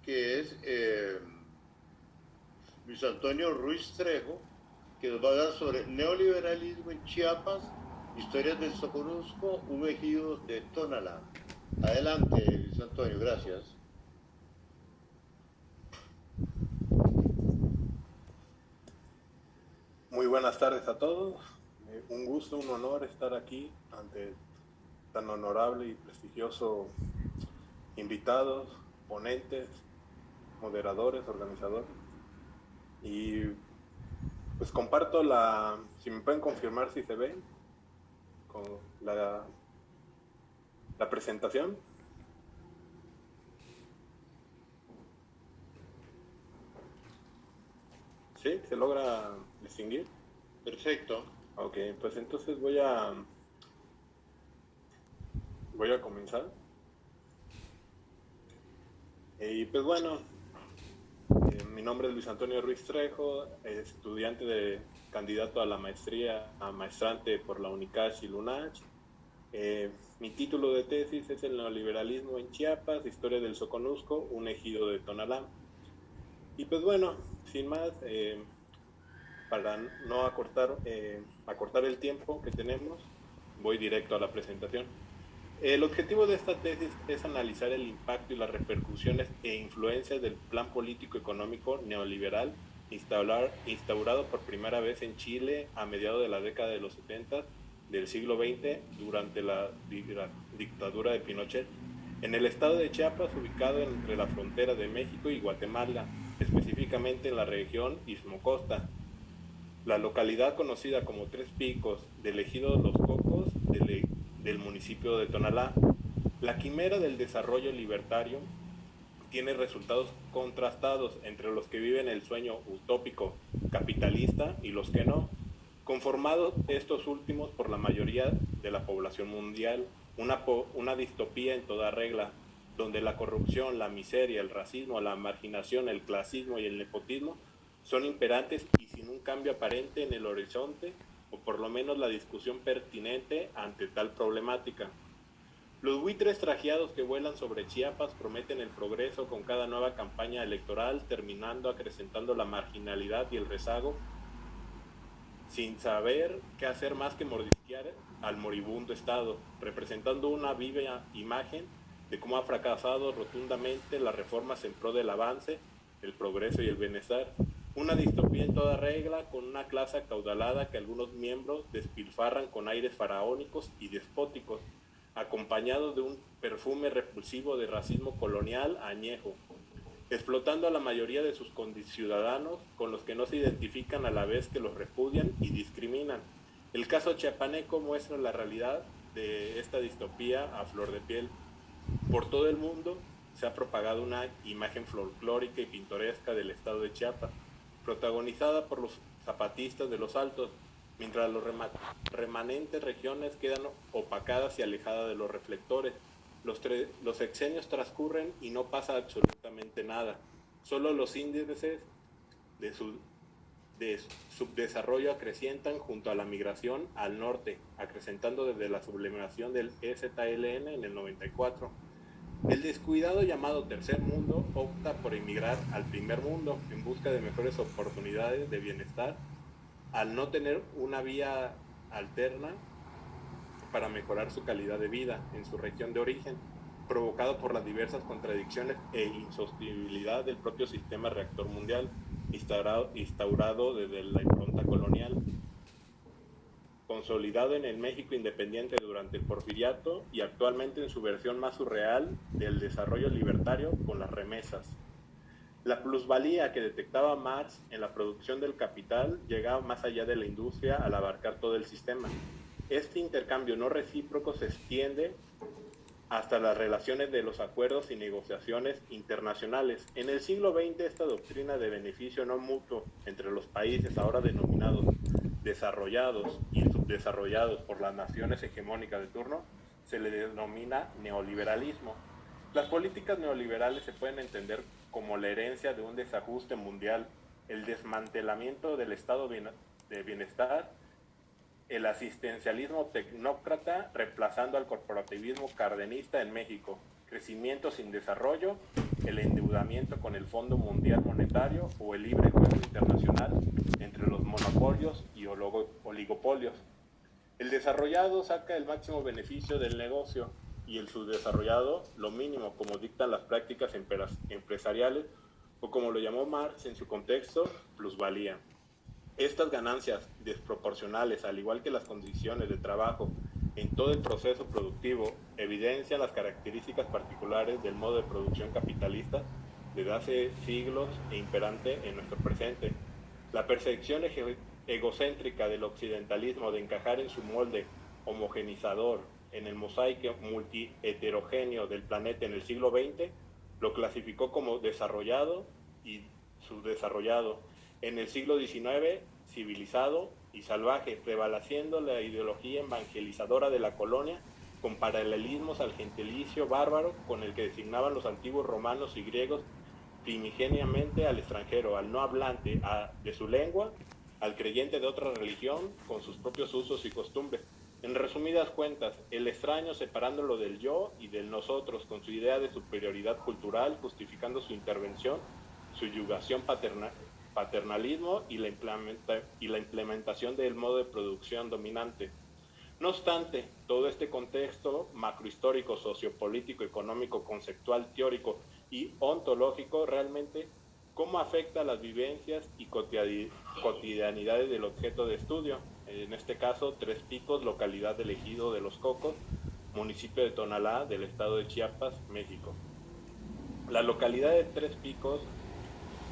que es Luis Antonio Ruiz Trejo, que nos va a hablar sobre neoliberalismo en Chiapas, historias del Soconusco, un ejido de Tonalá. Adelante, Luis Antonio, gracias. Muy buenas tardes a todos. Un gusto, un honor estar aquí ante tan honorable y prestigioso invitados, ponentes, moderadores, organizadores. Y pues comparto si me pueden confirmar si se ve con la presentación. ¿Sí? ¿Se logra distinguir? Perfecto. Ok, pues entonces voy a comenzar. Y pues bueno, mi nombre es Luis Antonio Ruiz Trejo, estudiante de candidato a la maestría a maestrante por la UNICACH y LUNACH. Mi título de tesis es El neoliberalismo en Chiapas, historia del Soconusco, un ejido de Tonalá. Y pues bueno, sin más, para no acortar el tiempo que tenemos, voy directo a la presentación. El objetivo de esta tesis es analizar el impacto y las repercusiones e influencias del plan político económico neoliberal instaurado por primera vez en Chile a mediados de la década de los 70 del siglo XX durante la dictadura de Pinochet, en el estado de Chiapas, ubicado entre la frontera de México y Guatemala, específicamente en la región Istmo-Costa. La localidad conocida como Tres Picos del ejido Los Cocos del municipio de Tonalá. La quimera del desarrollo libertario tiene resultados contrastados entre los que viven el sueño utópico capitalista y los que no, conformados estos últimos por la mayoría de la población mundial, una distopía en toda regla, donde la corrupción, la miseria, el racismo, la marginación, el clasismo y el nepotismo son imperantes y sin un cambio aparente en el horizonte, o por lo menos la discusión pertinente ante tal problemática. Los buitres trajeados que vuelan sobre Chiapas prometen el progreso con cada nueva campaña electoral, terminando acrecentando la marginalidad y el rezago, sin saber qué hacer más que mordisquear al moribundo Estado, representando una viva imagen de cómo ha fracasado rotundamente las reformas en pro del avance, el progreso y el bienestar. Una distopía en toda regla, con una clase acaudalada que algunos miembros despilfarran con aires faraónicos y despóticos, acompañado de un perfume repulsivo de racismo colonial añejo, explotando a la mayoría de sus conciudadanos con los que no se identifican a la vez que los repudian y discriminan. El caso chiapaneco muestra la realidad de esta distopía a flor de piel. Por todo el mundo se ha propagado una imagen folclórica y pintoresca del estado de Chiapas, protagonizada por los zapatistas de los Altos, mientras las remanentes regiones quedan opacadas y alejadas de los reflectores. Los sexenios transcurren y no pasa absolutamente nada. Solo los índices de subdesarrollo acrecientan junto a la migración al norte, acrecentando desde la sublimación del EZLN en el 94. El descuidado llamado tercer mundo opta por emigrar al primer mundo en busca de mejores oportunidades de bienestar, al no tener una vía alterna para mejorar su calidad de vida en su región de origen, provocado por las diversas contradicciones e insostenibilidad del propio sistema reactor mundial instaurado desde la impronta colonial, consolidado en el México independiente durante el Porfiriato y actualmente en su versión más surreal del desarrollo libertario con las remesas. La plusvalía que detectaba Marx en la producción del capital llegaba más allá de la industria al abarcar todo el sistema. Este intercambio no recíproco se extiende hasta las relaciones de los acuerdos y negociaciones internacionales. En el siglo XX, esta doctrina de beneficio no mutuo entre los países ahora denominados desarrollados y subdesarrollados por las naciones hegemónicas de turno se le denomina neoliberalismo. Las políticas neoliberales se pueden entender como la herencia de un desajuste mundial, el desmantelamiento del estado de bienestar, el asistencialismo tecnócrata reemplazando al corporativismo cardenista en México, crecimiento sin desarrollo el endeudamiento con el Fondo Mundial Monetario o el libre juego internacional entre los monopolios y oligopolios. El desarrollado saca el máximo beneficio del negocio y el subdesarrollado lo mínimo, como dictan las prácticas empresariales o como lo llamó Marx en su contexto, plusvalía. Estas ganancias desproporcionales, al igual que las condiciones de trabajo en todo el proceso productivo, evidencian las características particulares del modo de producción capitalista desde hace siglos e imperante en nuestro presente. La percepción egocéntrica del occidentalismo de encajar en su molde homogenizador en el mosaico multiheterogéneo del planeta en el siglo XX lo clasificó como desarrollado y subdesarrollado. En el siglo XIX, civilizado y salvaje, prevaleciendo la ideología evangelizadora de la colonia con paralelismos al gentilicio bárbaro con el que designaban los antiguos romanos y griegos primigeniamente al extranjero, al no hablante de su lengua, al creyente de otra religión con sus propios usos y costumbres. En resumidas cuentas, el extraño separándolo del yo y del nosotros con su idea de superioridad cultural, justificando su intervención, su yugación paternalismo y la implementación del modo de producción dominante. No obstante, todo este contexto macrohistórico, sociopolítico, económico, conceptual, teórico y ontológico, realmente, ¿cómo afecta las vivencias y cotidianidades del objeto de estudio? En este caso, Tres Picos, localidad del Ejido de Los Cocos, municipio de Tonalá, del estado de Chiapas, México. La localidad de Tres Picos,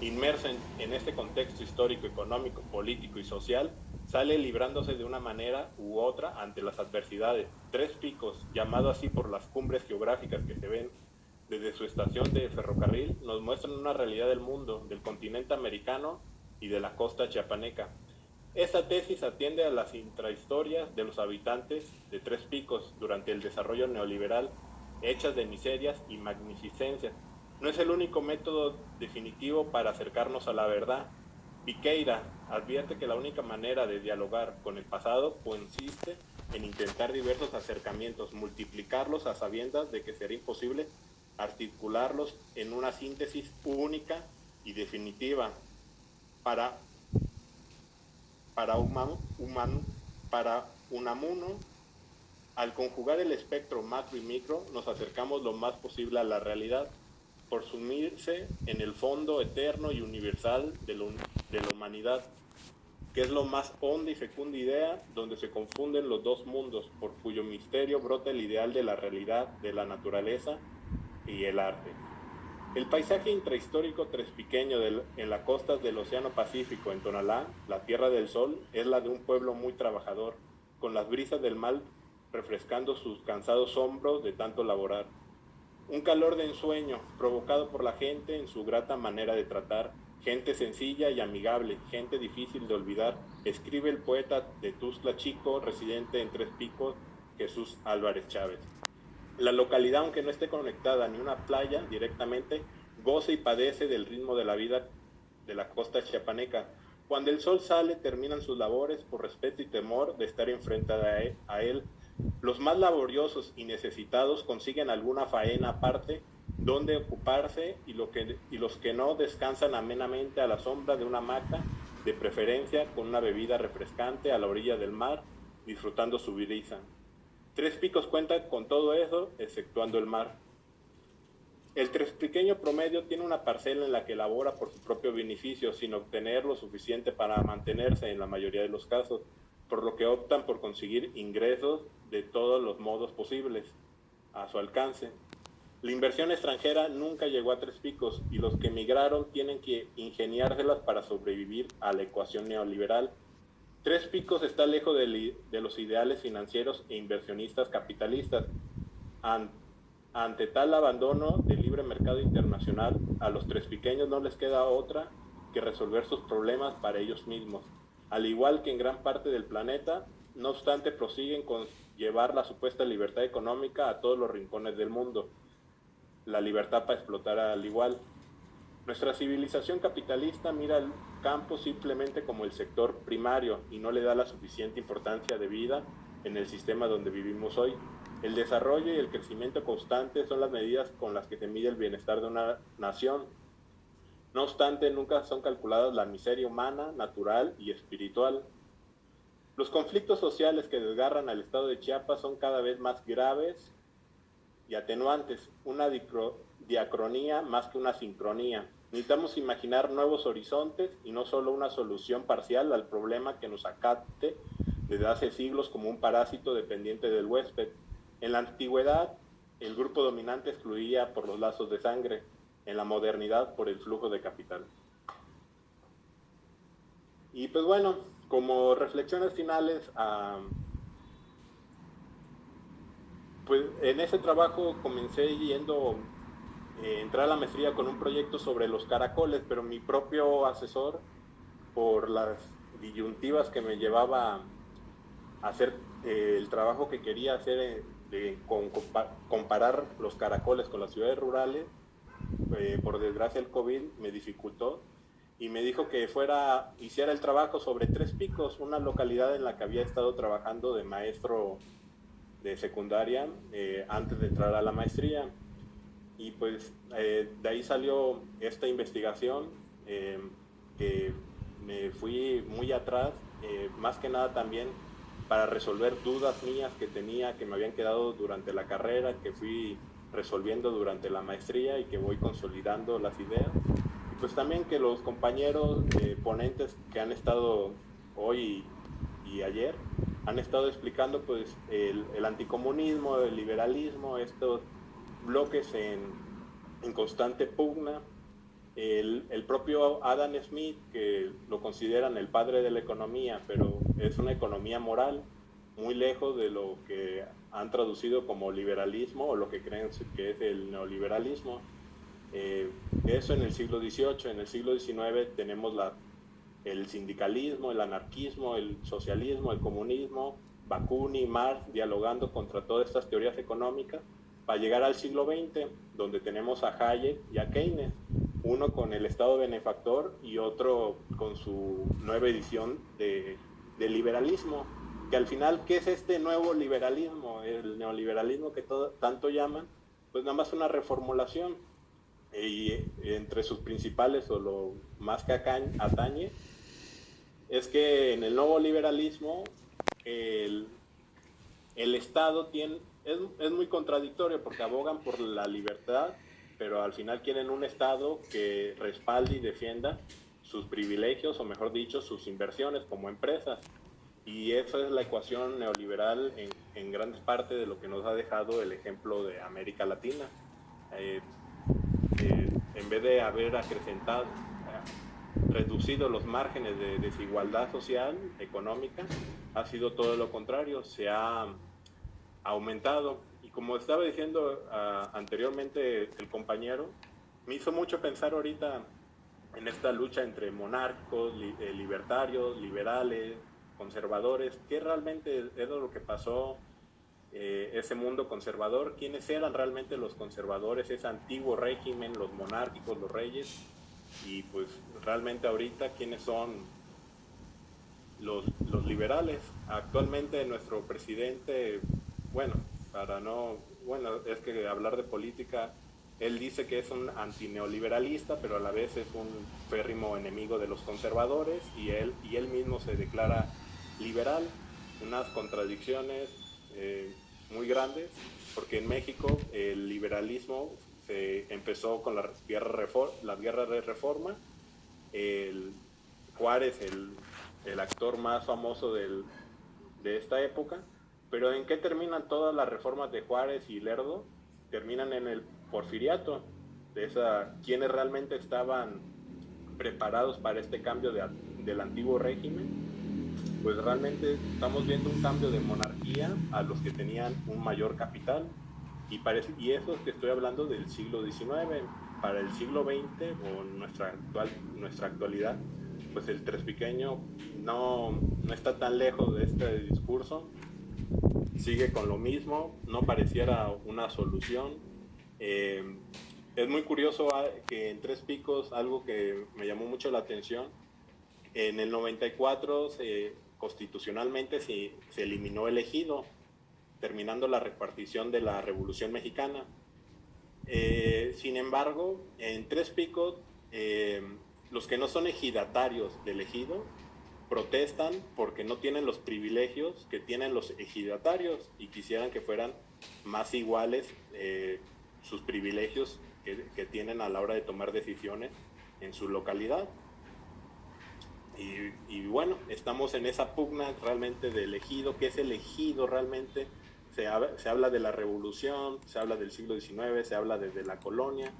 inmersa en este contexto histórico, económico, político y social, sale librándose de una manera u otra ante las adversidades. Tres Picos, llamado así por las cumbres geográficas que se ven desde su estación de ferrocarril, nos muestran una realidad del mundo, del continente americano y de la costa chiapaneca. Esta tesis atiende a las intrahistorias de los habitantes de Tres Picos durante el desarrollo neoliberal, hechas de miserias y magnificencias. No es el único método definitivo para acercarnos a la verdad. Piqueira advierte que la única manera de dialogar con el pasado consiste en intentar diversos acercamientos, multiplicarlos a sabiendas de que será imposible articularlos en una síntesis única y definitiva. Para Unamuno, al conjugar el espectro macro y micro, nos acercamos lo más posible a la realidad, por sumirse en el fondo eterno y universal de la humanidad, que es la más honda y fecunda idea donde se confunden los dos mundos, por cuyo misterio brota el ideal de la realidad, de la naturaleza y el arte. El paisaje intrahistórico trespiqueño en las costas del Océano Pacífico, en Tonalá, la Tierra del Sol, es la de un pueblo muy trabajador, con las brisas del mar refrescando sus cansados hombros de tanto laborar. Un calor de ensueño, provocado por la gente en su grata manera de tratar, gente sencilla y amigable, gente difícil de olvidar, escribe el poeta de Tuxtla Chico, residente en Tres Picos, Jesús Álvarez Chávez. La localidad, aunque no esté conectada ni una playa directamente, goza y padece del ritmo de la vida de la costa chiapaneca. Cuando el sol sale, terminan sus labores por respeto y temor de estar enfrentada a él. Los más laboriosos y necesitados consiguen alguna faena aparte donde ocuparse y los que no descansan amenamente a la sombra de una hamaca, de preferencia con una bebida refrescante a la orilla del mar, disfrutando su brisa. Tres Picos cuenta con todo eso, exceptuando el mar. El trespiqueño promedio tiene una parcela en la que labora por su propio beneficio, sin obtener lo suficiente para mantenerse en la mayoría de los casos, por lo que optan por conseguir ingresos de todos los modos posibles a su alcance. La inversión extranjera nunca llegó a Tres Picos y los que emigraron tienen que ingeniárselas para sobrevivir a la ecuación neoliberal. Tres Picos está lejos de los ideales financieros e inversionistas capitalistas. Ante tal abandono del libre mercado internacional, a los trespiqueños no les queda otra que resolver sus problemas para ellos mismos. Al igual que en gran parte del planeta, no obstante prosiguen con llevar la supuesta libertad económica a todos los rincones del mundo. La libertad para explotar al igual. Nuestra civilización capitalista mira el campo simplemente como el sector primario y no le da la suficiente importancia de vida en el sistema donde vivimos hoy. El desarrollo y el crecimiento constante son las medidas con las que se mide el bienestar de una nación. No obstante, nunca son calculadas la miseria humana, natural y espiritual. Los conflictos sociales que desgarran al estado de Chiapas son cada vez más graves y atenuantes, una diacronía más que una sincronía. Necesitamos imaginar nuevos horizontes y no solo una solución parcial al problema que nos acate desde hace siglos como un parásito dependiente del huésped. En la antigüedad, el grupo dominante excluía por los lazos de sangre, en la modernidad por el flujo de capital. Y pues bueno, como reflexiones finales, pues en ese trabajo comencé entrar a la maestría con un proyecto sobre los caracoles, pero mi propio asesor, por las disyuntivas que me llevaba a hacer el trabajo que quería hacer comparar los caracoles con las ciudades rurales, por desgracia el COVID me dificultó y me dijo que hiciera el trabajo sobre Tres Picos, una localidad en la que había estado trabajando de maestro de secundaria antes de entrar a la maestría. Y pues de ahí salió esta investigación que me fui muy atrás, más que nada también para resolver dudas mías que tenía, que me habían quedado durante la carrera, que fui resolviendo durante la maestría y que voy consolidando las ideas. Y pues también que los compañeros ponentes que han estado hoy y ayer han estado explicando pues el anticomunismo, el liberalismo, estos bloques en constante pugna. El propio Adam Smith, que lo consideran el padre de la economía, pero es una economía moral, muy lejos de lo que han traducido como liberalismo o lo que creen que es el neoliberalismo. Eso en el siglo XVIII. En el siglo XIX tenemos el sindicalismo, el anarquismo, el socialismo, el comunismo, Bakunin, Marx, dialogando contra todas estas teorías económicas, para llegar al siglo XX, donde tenemos a Hayek y a Keynes, uno con el Estado benefactor y otro con su nueva edición de liberalismo, que al final, ¿qué es este nuevo liberalismo? El neoliberalismo que tanto llaman, pues nada más una reformulación, y entre sus principales o lo más que atañe es que en el nuevo liberalismo el Estado es muy contradictorio porque abogan por la libertad, pero al final quieren un Estado que respalde y defienda sus privilegios, o mejor dicho, sus inversiones como empresas. Y esa es la ecuación neoliberal en grandes partes de lo que nos ha dejado el ejemplo de América Latina. En vez de haber reducido los márgenes de desigualdad social, económica, ha sido todo lo contrario, se ha aumentado. Y como estaba diciendo anteriormente el compañero, me hizo mucho pensar ahorita en esta lucha entre monárquicos, libertarios, liberales, conservadores, qué realmente es lo que pasó, ese mundo conservador, quiénes eran realmente los conservadores, ese antiguo régimen, los monárquicos, los reyes, y pues realmente ahorita quiénes son los liberales. Actualmente nuestro presidente, bueno, es que hablar de política, él dice que es un antineoliberalista, pero a la vez es un férrimo enemigo de los conservadores, y él mismo se declara liberal, unas contradicciones muy grandes, porque en México el liberalismo se empezó con la guerra de reforma. Juárez, el actor más famoso de esta época, pero ¿en qué terminan todas las reformas de Juárez y Lerdo? Terminan en el porfiriato, quienes realmente estaban preparados para este cambio del antiguo régimen. Pues realmente estamos viendo un cambio de monarquía a los que tenían un mayor capital, y eso es que estoy hablando del siglo XIX. Para el siglo XX o nuestra actualidad, pues el trespequeño no está tan lejos de este discurso, sigue con lo mismo, no pareciera una solución. Es muy curioso que en Tres Picos, algo que me llamó mucho la atención, en el 94 constitucionalmente se eliminó el ejido, terminando la repartición de la Revolución Mexicana. Sin embargo, en Tres Picos, los que no son ejidatarios del ejido protestan porque no tienen los privilegios que tienen los ejidatarios y quisieran que fueran más iguales sus privilegios que tienen a la hora de tomar decisiones en su localidad. Y bueno, estamos en esa pugna realmente del ejido. ¿Qué es el ejido realmente? Se habla de la revolución, se habla del siglo XIX, se habla desde la colonia.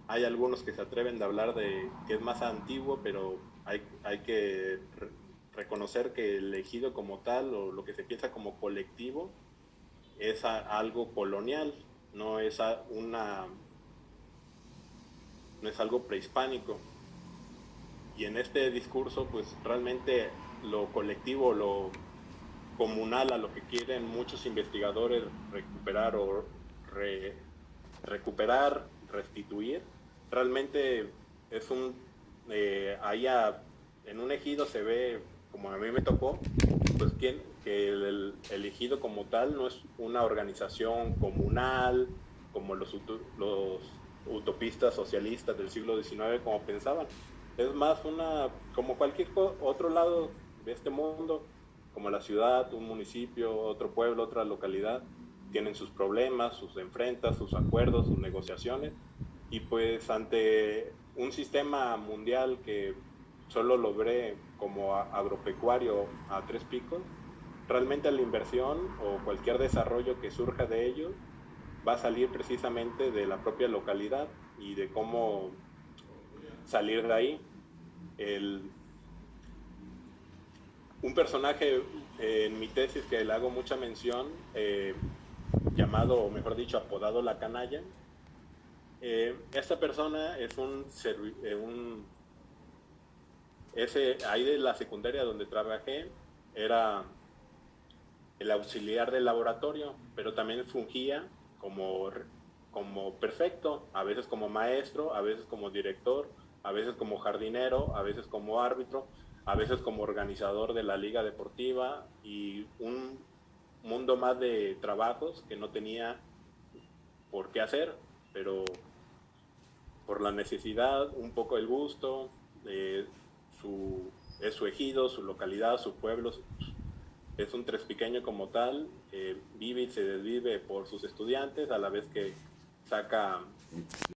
Hay algunos que se atreven a hablar de que es más antiguo, pero hay que reconocer que el ejido como tal, o lo que se piensa como colectivo, es algo colonial, no es no es algo prehispánico. Y en este discurso, pues realmente lo colectivo, lo comunal, a lo que quieren muchos investigadores recuperar o recuperar, restituir, realmente es en un ejido se ve, como a mí me tocó, pues que el ejido como tal no es una organización comunal, como los utopistas socialistas del siglo XIX como pensaban. Es más como cualquier otro lado de este mundo, como la ciudad, un municipio, otro pueblo, otra localidad, tienen sus problemas, sus enfrentas, sus acuerdos, sus negociaciones, y pues ante un sistema mundial que solo lo ve como agropecuario a Tres Picos, realmente la inversión o cualquier desarrollo que surja de ello va a salir precisamente de la propia localidad y de cómo salir de ahí. Un personaje en mi tesis que le hago mucha mención, llamado, o mejor dicho, apodado La Canalla, esta persona es ahí de la secundaria donde trabajé, era el auxiliar del laboratorio, pero también fungía como prefecto, a veces como maestro, a veces como director, a veces como jardinero, a veces como árbitro, a veces como organizador de la liga deportiva, y un mundo más de trabajos que no tenía por qué hacer, pero por la necesidad, un poco el gusto, es su ejido, su localidad, su pueblo, es un trespequeño como tal, vive y se desvive por sus estudiantes, a la vez que saca